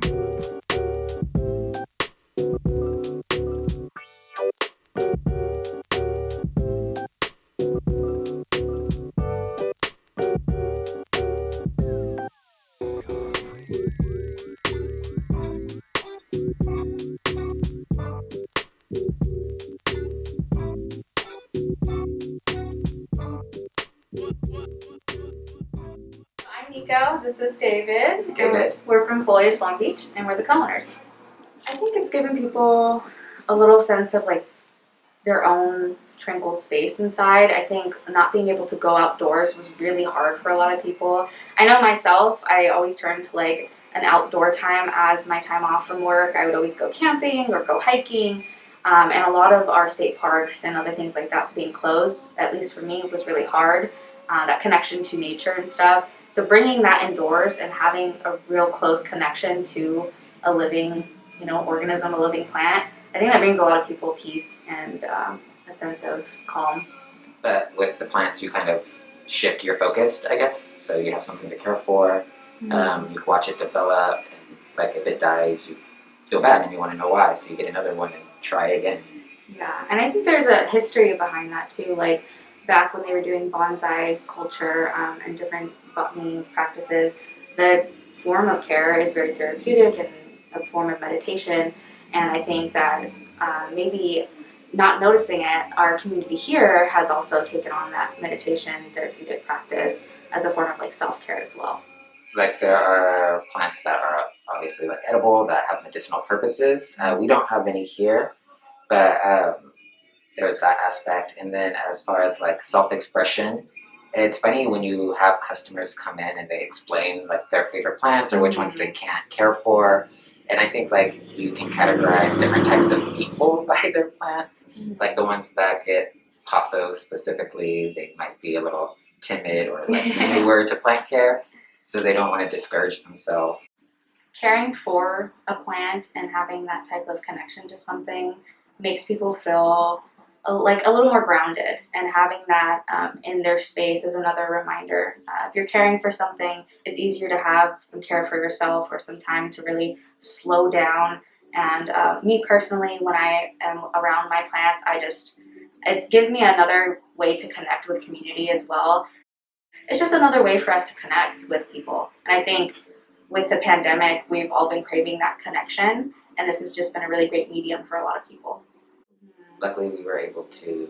I'm Nico, this is David. David. We're from Foliage Long Beach and we're the co-owners. I think it's given people a little sense of like their own tranquil space inside. I think not being able to go outdoors was really hard for a lot of people. I know myself, I always turned to like an outdoor time as my time off from work. I would always go camping or go hiking. And a lot of our state parks and other things like that being closed, at least for me, was really hard. That connection to nature and stuff. So bringing that indoors and having a real close connection to a living, organism, a living plant, I think that brings a lot of people peace and a sense of calm. But with the plants, you kind of shift your focus, I guess. So you have something to care for. Mm-hmm. You watch it develop, and like if it dies, you feel bad and you want to know why. So you get another one and try again. Yeah, and I think there's a history behind that too. Like back when they were doing bonsai culture and different botany practices, the form of care is very therapeutic and a form of meditation. And I think that maybe not noticing it, our community here has also taken on that meditation therapeutic practice as a form of like self-care as well. Like there are plants that are obviously like edible that have medicinal purposes. We don't have any here, but there's that aspect. And then as far as like self-expression, it's funny when you have customers come in and they explain like their favorite plants or which ones they can't care for. And I think like you can categorize different types of people by their plants. Like the ones that get pothos specifically, they might be a little timid or like newer to plant care, so they don't want to discourage themselves. Caring for a plant and having that type of connection to something makes people feel like a little more grounded, and having that in their space is another reminder. If you're caring for something, it's easier to have some care for yourself or some time to really slow down. And me personally, when I am around my plants, it gives me another way to connect with community as well. It's just another way for us to connect with people. And I think with the pandemic, we've all been craving that connection, and this has just been a really great medium for a lot of people. Luckily, we were able to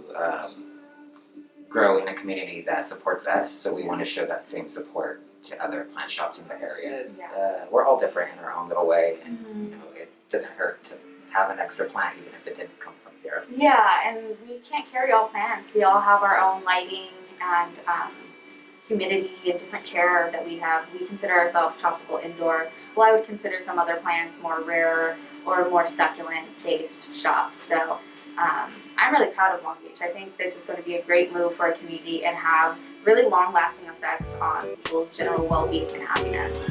grow in a community that supports us, so we want to show that same support to other plant shops in the area. Yeah. We're all different in our own little way, and it doesn't hurt to have an extra plant, even if it didn't come from here. Yeah, and we can't carry all plants. We all have our own lighting and humidity and different care that we have. We consider ourselves tropical indoor. Well, I would consider some other plants more rare or more succulent-based shops. So I'm really proud of Long Beach. I think this is going to be a great move for our community and have really long-lasting effects on people's general well-being and happiness.